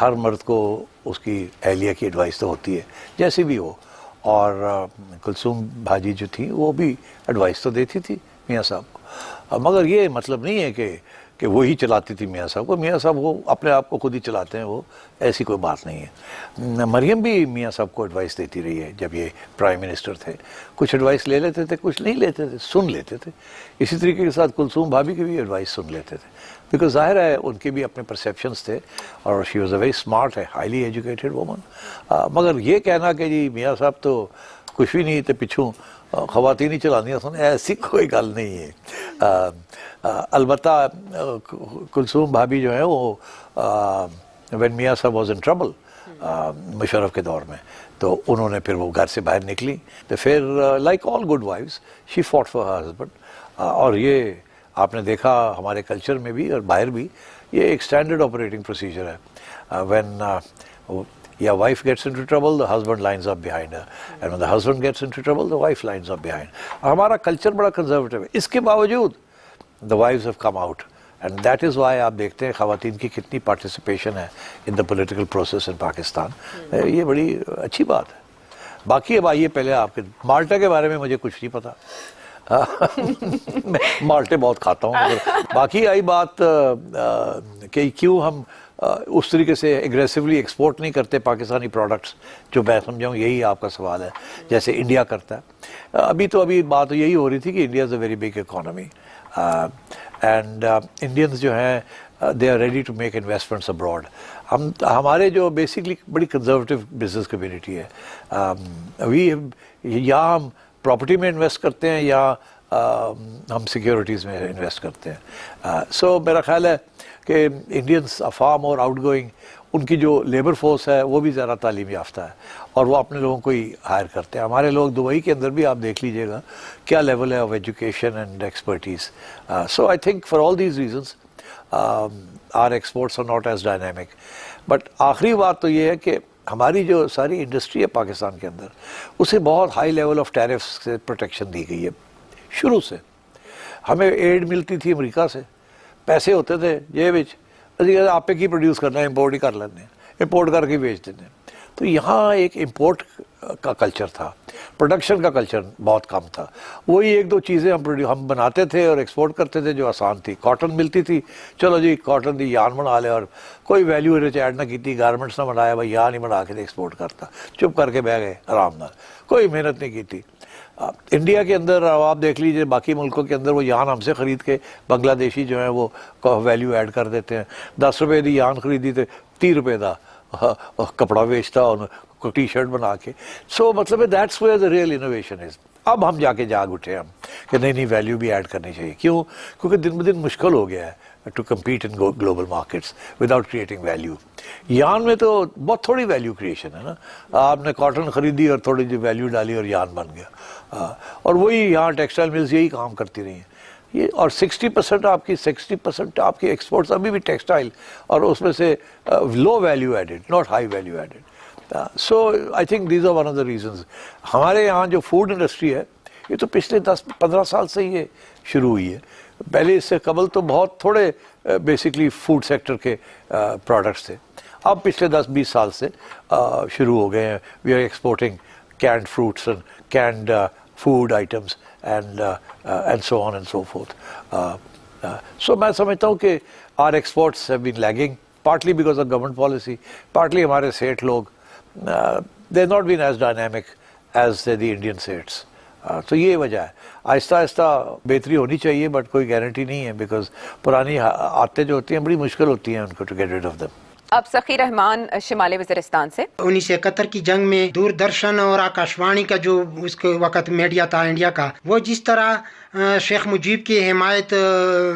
ہر مرد کو اس کی اہلیہ کی ایڈوائس تو ہوتی ہے جیسی بھی ہو، اور کلثوم بھاجی جو تھیں وہ بھی ایڈوائس تو دیتی تھی میاں صاحب کو، مگر یہ مطلب نہیں ہے کہ وہی چلاتی تھی میاں صاحب کو. میاں صاحب وہ اپنے آپ کو خود ہی چلاتے ہیں، وہ ایسی کوئی بات نہیں ہے. مریم بھی میاں صاحب کو ایڈوائس دیتی رہی ہے جب یہ پرائم منسٹر تھے. کچھ ایڈوائس لے لیتے تھے، کچھ نہیں لیتے تھے، سن لیتے تھے. اسی طریقے کے ساتھ کلثوم بھابھی کی بھی ایڈوائس سن لیتے تھے، بیکاز ظاہر ہے ان کے بھی اپنے پرسیپشنس تھے، اور she was a very smart ہے، ہائیلی ایجوکیٹڈ وومن. مگر یہ کہنا کہ جی میاں صاحب تو کچھ بھی نہیں تھے، پچھوں خواتین ہی چلانیاں سن، ایسی کوئی گل نہیں ہے. البتہ کلثوم بھابھی جو ہیں وہ وین میاں صاحب واز ان ٹربل مشرف کے دور میں، تو انہوں نے پھر وہ گھر سے باہر نکلی، تو پھر like all good wives she fought for her husband. اور یہ آپ نے دیکھا ہمارے کلچر میں بھی اور باہر بھی، یہ ایک اسٹینڈرڈ آپریٹنگ پروسیجر ہے. وین یا wife gets into trouble, the husband lines up behind her, and when the husband gets into trouble, the wife lines up behind. ہمارا کلچر بڑا کنزرویٹو ہے، اس کے باوجود the wives have come out, and that is why آپ دیکھتے ہیں خواتین کی کتنی پارٹیسپیشن ہے in the political process in Pakistan. یہ بڑی اچھی بات ہے. باقی اب آئیے پہلے آپ کے مالٹا کے بارے میں مجھے کچھ نہیں پتا، میں مالٹے بہت کھاتا ہوں، مگر باقی آئی بات کہ کیوں ہم اس طریقے سے ایگریسولی ایکسپورٹ نہیں کرتے پاکستانی پروڈکٹس، جو میں سمجھاؤں یہی آپ کا سوال ہے، جیسے انڈیا کرتا ہے. ابھی بات یہی ہو رہی تھی کہ India is a very big economy, and Indians جو ہیں they are ready to make investments abroad. ہمارے جو بیسکلی بڑی کنزرویٹو بزنس کمیونٹی ہے، یا ہم پراپرٹی میں انویسٹ کرتے ہیں یا ہم سیکیورٹیز میں انویسٹ کرتے ہیں. سو میرا خیال ہے کہ Indians far more outgoing, ان کی جو لیبر فورس ہے وہ بھی زیادہ تعلیم یافتہ ہے، اور وہ اپنے لوگوں کو ہی ہائر کرتے ہیں. ہمارے لوگ دبئی کے اندر بھی آپ دیکھ لیجئے گا کیا لیول ہے of education and expertise. So I think for all these reasons our exports are not as dynamic. But آخری بات تو یہ ہے کہ ہماری جو ساری انڈسٹری ہے پاکستان کے اندر، اسے بہت ہائی لیول آف ٹیرفس سے پروٹیکشن دی گئی ہے. شروع سے ہمیں ایڈ ملتی تھی امریکہ سے، پیسے ہوتے تھے جیب وچ، آپ پہ کی پروڈیوس کرنا ہے، امپورٹ ہی کر لیتے ہیں، امپورٹ کر کے بیچ دیتے ہیں. تو یہاں ایک امپورٹ کا کلچر تھا، پروڈکشن کا کلچر بہت کم تھا. وہی ایک دو چیزیں ہم بناتے تھے اور ایکسپورٹ کرتے تھے جو آسان تھی. کاٹن ملتی تھی، چلو جی کاٹن دی یان بنا لے، اور کوئی ویلیو ایڈ نہ کی، گارمنٹس نہ بنایا، بھائی یان ہی بنا کے ایکسپورٹ کرتا، چپ کر کے بہ گئے آرام نال، کوئی محنت نہیں کی تھی. انڈیا کے اندر آپ دیکھ لیجئے، باقی ملکوں کے اندر وہ یان ہم سے خرید کے بنگلہ دیشی جو ہیں وہ ویلیو ایڈ کر دیتے ہیں. 10 روپے دی یان خریدی تو 30 روپے دا کپڑا بیچتا اور ٹی شرٹ بنا کے. سو مطلب ہے that's where the real innovation is. اب ہم جا کے جاگ اٹھے ہم کہ نہیں ویلیو بھی ایڈ کرنی چاہیے. کیوں؟ کیونکہ دن بدن مشکل ہو گیا ہے to compete in global markets without creating value. یان میں تو بہت تھوڑی ویلیو کریشن ہے نا، آپ نے کاٹن خریدی اور تھوڑی جی ویلیو ڈالی اور یان بن گیا. اور وہی یہاں ٹیکسٹائل ملز یہی کام کرتی رہی ہیں یہ. اور 60% آپ کی ایکسپورٹس ابھی بھی ٹیکسٹائل، اور اس میں سے low value added, not high value added. So I think these are one of the reasons. ہمارے یہاں جو فوڈ انڈسٹری ہے یہ تو پچھلے 10-15 سال سے یہ شروع ہوئی ہے. پہلے اس سے قبل تو بہت تھوڑے بیسکلی فوڈ سیکٹر کے پروڈکٹس تھے. اب پچھلے 10-20 سال سے شروع ہو گئے ہیں. We are exporting canned fruits and canned food items and so on and so forth. So میں سمجھتا ہوں کہ our exports have been lagging partly because of government policy, partly ہمارے سیٹ لوگ they have not been as dynamic as the Indian states. تو یہ وجہ ہے. آہستہ آہستہ بہتری ہونی چاہیے، بٹ کوئی گارنٹی نہیں ہے، بیکاز پرانی عادتیں جو ہوتی ہیں بڑی مشکل ہوتی ہیں ان کو to get rid of them. اب سخی رحمان شمالی وزیرستان سے. 1971 کی جنگ میں دوردرشن اور آکاشوانی کا جو اس کے وقت میڈیا تھا انڈیا کا، وہ جس طرح شیخ مجیب کی حمایت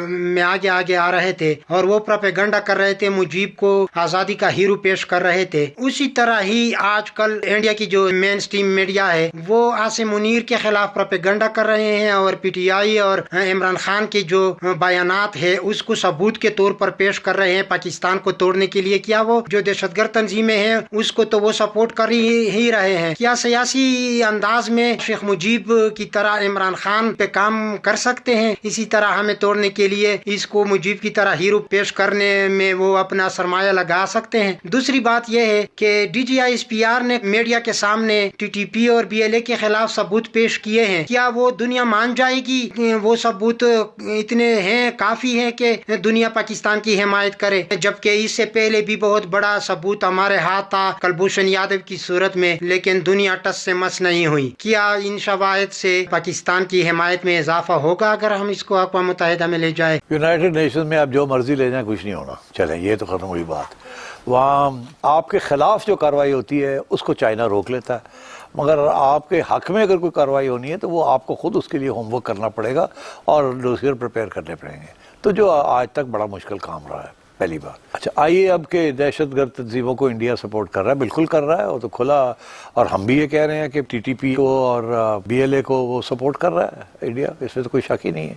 میں آگے آ رہے تھے اور وہ پروپیگنڈا کر رہے تھے، مجیب کو آزادی کا ہیرو پیش کر رہے تھے، اسی طرح ہی آج کل انڈیا کی جو مین سٹریم میڈیا ہے وہ عاصم منیر کے خلاف پروپیگنڈا کر رہے ہیں، اور پی ٹی آئی اور عمران خان کے جو بیانات ہے اس کو ثبوت کے طور پر پیش کر رہے ہیں پاکستان کو توڑنے کے لیے. کیا وہ جو دہشت گرد تنظیمیں ہیں اس کو تو وہ سپورٹ کر ہی رہے ہیں؟ کیا سیاسی انداز میں شیخ مجیب کی طرح عمران خان پہ کام کر سکتے ہیں، اسی طرح ہمیں توڑنے کے لیے اس کو مجیب کی طرح ہیرو پیش کرنے میں وہ اپنا سرمایہ لگا سکتے ہیں۔ دوسری بات یہ ہے کہ D G I S P R نے میڈیا کے سامنے ٹی ٹی پی اور بی ایل اے کے خلاف ثبوت پیش کیے ہیں، کیا وہ دنیا مان جائے گی؟ وہ ثبوت اتنے ہیں، کافی ہیں کہ دنیا پاکستان کی حمایت کرے، جبکہ اس سے پہلے بھی بہت بڑا ثبوت ہمارے ہاتھ تھا کلبھوشن یادو کی صورت میں، لیکن دنیا ٹس سے مس نہیں ہوئی۔ کیا ان شواہد سے پاکستان کی حمایت میں اضافہ ہوگا اگر ہم اس کو اقوام متحدہ میں لے جائیں؟ یونائٹڈ نیشن میں آپ جو مرضی لے جائیں کچھ نہیں ہونا، چلیں یہ تو ختم ہوئی بات۔ وہاں آپ کے خلاف جو کارروائی ہوتی ہے اس کو چائنا روک لیتا ہے، مگر آپ کے حق میں اگر کوئی کارروائی ہونی ہے تو وہ آپ کو خود اس کے لیے ہوم ورک کرنا پڑے گا اور ڈوسیئر پریپیئر کرنے پڑیں گے، تو جو آج تک بڑا مشکل کام رہا ہے پہلی بار۔ اچھا آئیے اب کہ دہشت گرد تنظیموں کو انڈیا سپورٹ کر رہا ہے، بالکل کر رہا ہے، وہ تو کھلا، اور ہم بھی یہ کہہ رہے ہیں کہ ٹی ٹی پی کو اور بی ایل اے کو وہ سپورٹ کر رہا ہے انڈیا، اس میں تو کوئی شک ہی نہیں ہے۔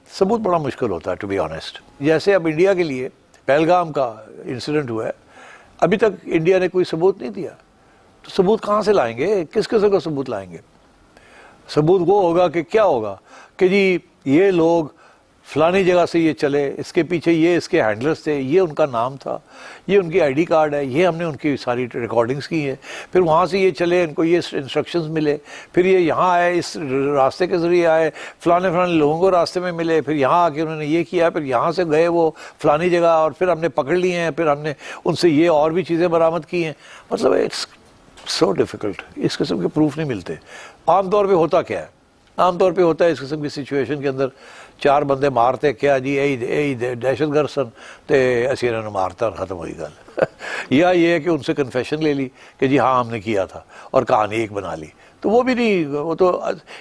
ثبوت بڑا مشکل ہوتا ہے ٹو بی آنیسٹ۔ جیسے اب انڈیا کے لیے پہلگام کا انسیڈنٹ ہوا ہے، ابھی تک انڈیا نے کوئی ثبوت نہیں دیا، تو ثبوت کہاں سے لائیں گے؟ کس قسم کا ثبوت لائیں گے؟ ثبوت وہ ہوگا کہ کیا ہوگا کہ جی یہ لوگ فلانی جگہ سے یہ چلے، اس کے پیچھے یہ اس کے ہینڈلرز تھے، یہ ان کا نام تھا، یہ ان کی آئی ڈی کارڈ ہے، یہ ہم نے ان کی ساری ریکارڈنگز کی ہیں، پھر وہاں سے یہ چلے، ان کو یہ انسٹرکشنز ملے، پھر یہ یہاں آئے، اس راستے کے ذریعے آئے، فلانے لوگوں کو راستے میں ملے، پھر یہاں آ کے انہوں نے یہ کیا، پھر یہاں سے گئے وہ فلانی جگہ اور پھر ہم نے پکڑ لیے ہیں، پھر ہم نے ان سے یہ اور بھی چیزیں برآمد کی ہیں۔ مطلب اٹس سو ڈیفیکلٹ، اس قسم کے پروف نہیں ملتے۔ عام طور پہ ہوتا کیا ہے؟ عام طور پہ ہوتا ہے اس قسم کی سچویشن کے اندر چار بندے مارتے، کیا جی اے دہشت گرد سن تے اسی انہوں نے مارتا اور ختم ہوئی گل، یا یہ ہے کہ ان سے کنفیشن لے لی کہ جی ہاں ہم نے کیا تھا اور کہانی ایک بنا لی، تو وہ بھی نہیں، وہ تو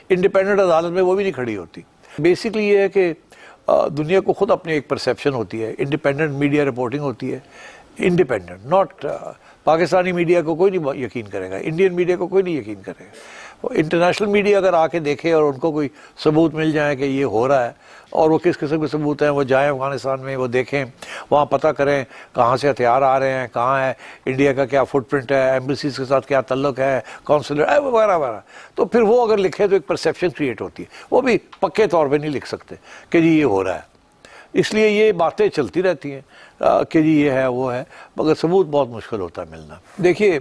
انڈیپینڈنٹ عدالت میں وہ بھی نہیں کھڑی ہوتی۔ بیسکلی یہ ہے کہ دنیا کو خود اپنی ایک پرسیپشن ہوتی ہے، انڈیپینڈنٹ میڈیا رپورٹنگ ہوتی ہے، انڈیپینڈنٹ، ناٹ پاکستانی میڈیا کو کوئی نہیں یقین کرے گا، انڈین میڈیا کو کوئی نہیں یقین کرے گا۔ انٹرنیشنل میڈیا اگر آ کے دیکھے اور ان کو کوئی ثبوت مل جائے کہ یہ ہو رہا ہے، اور وہ کس قسم کے ثبوت ہیں، وہ جائیں افغانستان میں، وہ دیکھیں، وہاں پتہ کریں کہاں سے ہتھیار آ رہے ہیں، کہاں ہے انڈیا کا کیا فٹ پرنٹ ہے، ایمبیسیز کے ساتھ کیا تعلق ہے، کونسلر وغیرہ وغیرہ، تو پھر وہ اگر لکھے تو ایک پرسیپشن کریٹ ہوتی ہے، وہ بھی پکے طور پہ نہیں لکھ سکتے کہ جی یہ ہو رہا ہے۔ اس لیے یہ باتیں چلتی رہتی ہیں کہ جی یہ ہے وہ ہے، مگر ثبوت بہت مشکل ہوتا ہے ملنا۔ دیکھیے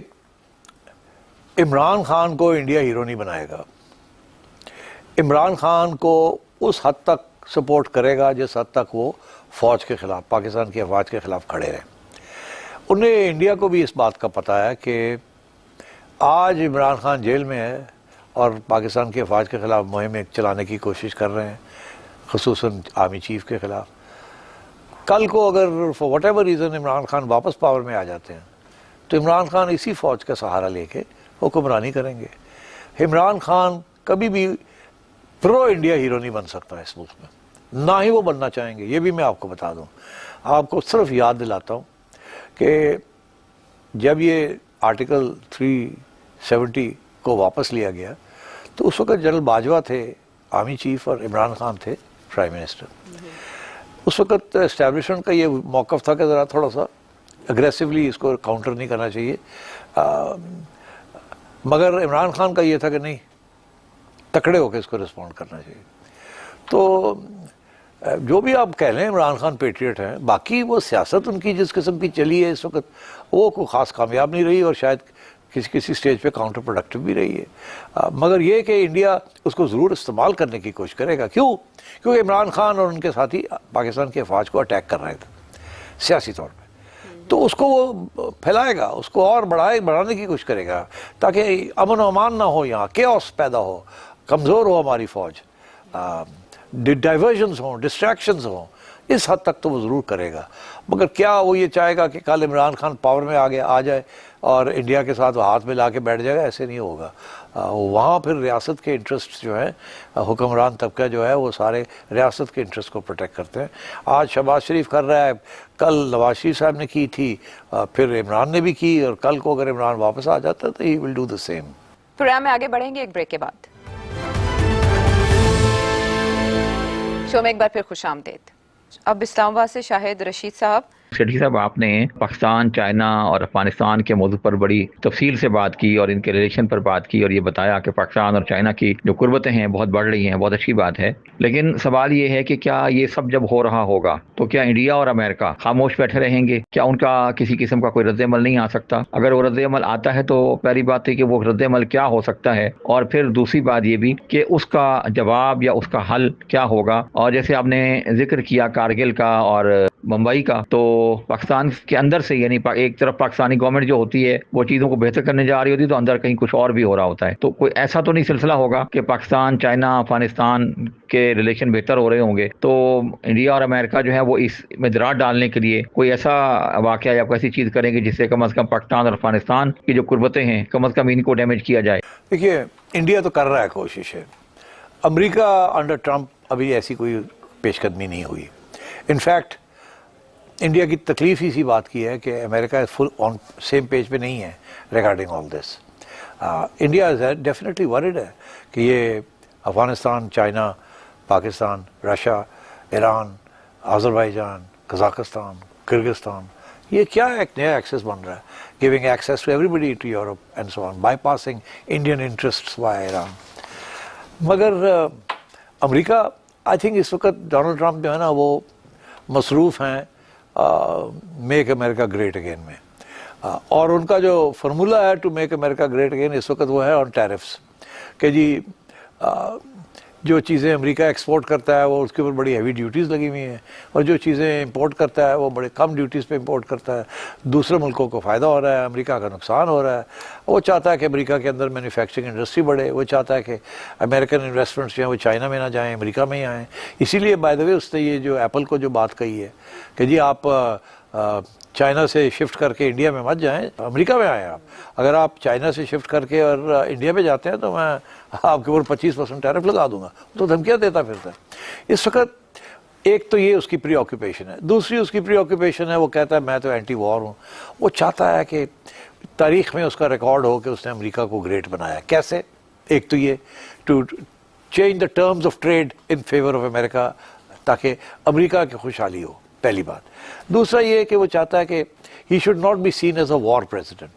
عمران خان کو انڈیا ہیرو نہیں بنائے گا، عمران خان کو اس حد تک سپورٹ کرے گا جس حد تک وہ فوج کے خلاف، پاکستان کی افواج کے خلاف کھڑے رہیں۔ انہیں انڈیا کو بھی اس بات کا پتہ ہے کہ آج عمران خان جیل میں ہے اور پاکستان کی افواج کے خلاف مہم چلانے کی کوشش کر رہے ہیں، خصوصاً آرمی چیف کے خلاف۔ کل کو اگر for what ever reason Imran Khan واپس پاور میں آ جاتے ہیں تو عمران خان اسی فوج کا سہارا لے کے حکمرانی کریں گے۔ عمران خان کبھی بھی پرو انڈیا ہیرو نہیں بن سکتا اس ملک میں، نہ ہی وہ بننا چاہیں گے، یہ بھی میں آپ کو بتا دوں۔ آپ کو صرف یاد دلاتا ہوں کہ جب یہ آرٹیکل 370 کو واپس لیا گیا تو اس وقت جنرل باجوہ تھے آرمی چیف اور عمران خان تھے پرائم منسٹر۔ اس وقت اسٹیبلشمنٹ کا یہ موقف تھا کہ ذرا تھوڑا سا اگریسولی اس کو کاؤنٹر نہیں کرنا چاہیے، مگر عمران خان کا یہ تھا کہ نہیں، تکڑے ہو کے اس کو رسپونڈ کرنا چاہیے۔ تو جو بھی آپ کہہ لیں عمران خان پیٹریٹ ہیں، باقی وہ سیاست ان کی جس قسم کی چلی ہے اس وقت وہ کوئی خاص کامیاب نہیں رہی اور شاید کسی سٹیج پہ کاؤنٹر پروڈکٹیو بھی رہی ہے، مگر یہ کہ انڈیا اس کو ضرور استعمال کرنے کی کوشش کرے گا۔ کیونکہ عمران خان اور ان کے ساتھی پاکستان کی افواج کو اٹیک کر رہے تھے سیاسی طور پہ، تو اس کو وہ پھیلائے گا، اس کو اور بڑھانے کی کوشش کرے گا تاکہ امن و امان نہ ہو، یہاں کیوس پیدا ہو، کمزور ہو ہماری فوج، ڈائیورژنز ہوں، ڈسٹریکشنز ہوں، اس حد تک تو وہ ضرور کرے گا۔ مگر کیا وہ یہ چاہے گا کہ کل عمران خان پاور میں آ جائے اور انڈیا کے ساتھ وہ ہاتھ ملا کے بیٹھ جائے گا؟ ایسے نہیں ہوگا۔ وہاں پھر ریاست کے انٹرسٹ جو ہیں، حکمران طبقہ جو ہے وہ سارے ریاست کے انٹرسٹ کو پروٹیکٹ کرتے ہیں۔ آج شہباز شریف کر رہا ہے، کل نواز شریف صاحب نے کی تھی، پھر عمران نے بھی کی، اور کل کو اگر عمران واپس آ جاتا ہے تو ہی will do the same. Programme میں آگے بڑھیں گے ایک بریک کے بعد۔ شو میں ایک بار پھر خوش آمدید۔ اب اسلام آباد سے شاہد رشید صاحب سیٹھی صاحب، آپ نے پاکستان، چائنا اور افغانستان کے موضوع پر بڑی تفصیل سے بات کی اور ان کے ریلیشن پر بات کی، اور یہ بتایا کہ پاکستان اور چائنا کی جو قربتیں ہیں بہت بڑھ رہی ہیں، بہت اچھی بات ہے. لیکن سوال یہ ہے کہ کیا یہ سب جب ہو رہا ہوگا تو کیا انڈیا اور امریکہ خاموش بیٹھے رہیں گے؟ کیا ان کا کسی قسم کا کوئی رد عمل نہیں آ سکتا؟ اگر وہ رد عمل آتا ہے تو پہلی بات ہے کہ وہ رد عمل کیا ہو سکتا ہے، اور پھر دوسری بات یہ بھی کہ اس کا جواب یا اس کا حل کیا ہوگا. اور جیسے آپ نے ذکر کیا کارگل کا اور ممبئی کا، تو پاکستان کے اندر سے، یعنی ایک طرف پاکستانی گورنمنٹ جو ہوتی ہے وہ چیزوں کو بہتر کرنے جا رہی ہوتی ہے، تو اندر کہیں کچھ اور بھی ہو رہا ہوتا ہے. تو کوئی ایسا تو نہیں سلسلہ ہوگا کہ پاکستان، چائنا، افغانستان کے ریلیشن بہتر ہو رہے ہوں گے تو انڈیا اور امریکہ جو ہے وہ اس میں دراڑ ڈالنے کے لیے کوئی ایسا واقعہ یا کوئی ایسی چیز کریں گے جس سے کم از کم پاکستان اور افغانستان کی جو قربتیں ہیں کم از کم ان کو ڈیمیج کیا جائے؟ دیکھیے، انڈیا تو کر رہا ہے کوشش ہے. امریکہ انڈر ٹرمپ ابھی ایسی کوئی پیش قدمی نہیں ہوئی. انفیکٹ انڈیا کی تکلیف ہی سی بات کی ہے کہ امریکہ فل آن سیم پیج پہ نہیں ہے regarding all this. India is definitely word ہے کہ یہ Afghanistan, China, Pakistan, Russia, Iran, Azerbaijan, Kazakhstan, Kyrgyzstan, یہ کیا ایک نیا ایکسس بن رہا ہے، giving access to everybody to Europe and so on, bypassing Indian interests by Iran. مگر امریکہ آئی تھنک اس وقت ڈونلڈ ٹرمپ جو ہے نا وہ مصروف ہیں میک امریکہ گریٹ اگین میں، اور ان کا جو فارمولہ ہے to make America great again اس وقت وہ ہے آن ٹیرفس، کہ جی جو چیزیں امریکہ ایکسپورٹ کرتا ہے وہ اس کے اوپر بڑی ہیوی ڈیوٹیز لگی ہوئی ہیں، اور جو چیزیں امپورٹ کرتا ہے وہ بڑے کم ڈیوٹیز پہ امپورٹ کرتا ہے. دوسرے ملکوں کو فائدہ ہو رہا ہے، امریکہ کا نقصان ہو رہا ہے. وہ چاہتا ہے کہ امریکہ کے اندر مینوفیکچرنگ انڈسٹری بڑھے، وہ چاہتا ہے کہ امریکن انویسٹمنٹس جو ہیں وہ چائنا میں نہ جائیں، امریکہ میں ہی آئیں. اسی لیے بائی دا وے اس نے یہ جو ایپل کو جو بات کہی ہے کہ جی آپ چائنا سے شفٹ کر کے انڈیا میں مت جائیں، امریکہ میں آئیں. آپ اگر آپ چائنا سے شفٹ کر کے اور انڈیا میں جاتے ہیں تو میں آپ کے اوپر 25% ٹیرف لگا دوں گا. تو دھمکیاں دیتا پھرتا ہے اس وقت. ایک تو یہ اس کی پری آکوپیشن ہے. دوسری اس کی پری آکوپیشن ہے وہ کہتا ہے میں تو اینٹی وار ہوں. وہ چاہتا ہے کہ تاریخ میں اس کا ریکارڈ ہو کہ اس نے امریکہ کو گریٹ بنایا. کیسے؟ ایک تو یہ to change the terms of trade in favour of امریکہ تاکہ امریکہ کی خوشحالی ہو، پہلی بات. دوسرا یہ کہ وہ چاہتا ہے کہ he should not be seen as a war president.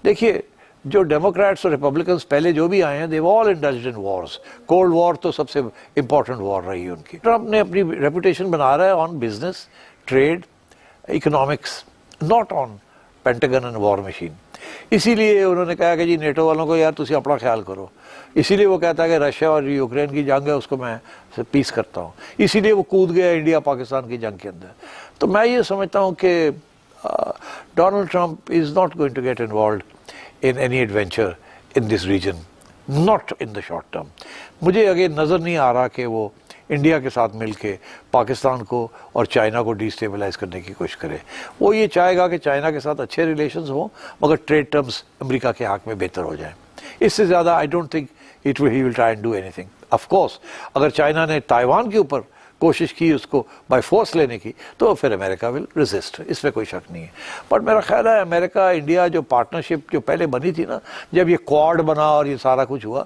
دیکھیے جو ڈیموکریٹس اور ریپبلکنس پہلے جو بھی آئے ہیں دے آل انڈلجڈ ان وارز. کولڈ وار تو سب سے امپورٹنٹ وار رہی ہے ان کی. ٹرمپ نے اپنی ریپوٹیشن بنا رہا ہے on business, trade, economics, not on Pentagon and war machine. اسی لیے انہوں نے کہا کہ جی نیٹو والوں کو یار تسی اپنا خیال کرو. اسی لیے وہ کہتا ہے کہ رشیا اور یوکرین کی جنگ ہے اس کو میں پیس کرتا ہوں. اسی لیے وہ کود گیا انڈیا پاکستان کی جنگ کے اندر. تو میں یہ سمجھتا ہوں کہ Donald Trump is not going to get involved in any adventure in this region, not in the short term. مجھے اگے نظر نہیں آ رہا کہ وہ انڈیا کے ساتھ مل کے پاکستان کو اور چائنا کو ڈی اسٹیبلائز کرنے کی کوشش کرے. وہ یہ چاہے گا کہ چائنا کے ساتھ اچھے ریلیشنز ہوں مگر ٹریڈ ٹرمز امریکہ کے حق میں بہتر ہو جائیں. اس سے زیادہ I don't think he will try and do anything. Of course اگر چائنا نے تائیوان کے اوپر کوشش کی اس کو بائی فورس لینے کی تو پھر امریکہ ول ریزسٹ، اس میں کوئی شک نہیں ہے. بٹ میرا خیال ہے امریکہ انڈیا جو پارٹنرشپ جو پہلے بنی تھی نا، جب یہ کوارڈ بنا اور یہ سارا کچھ ہوا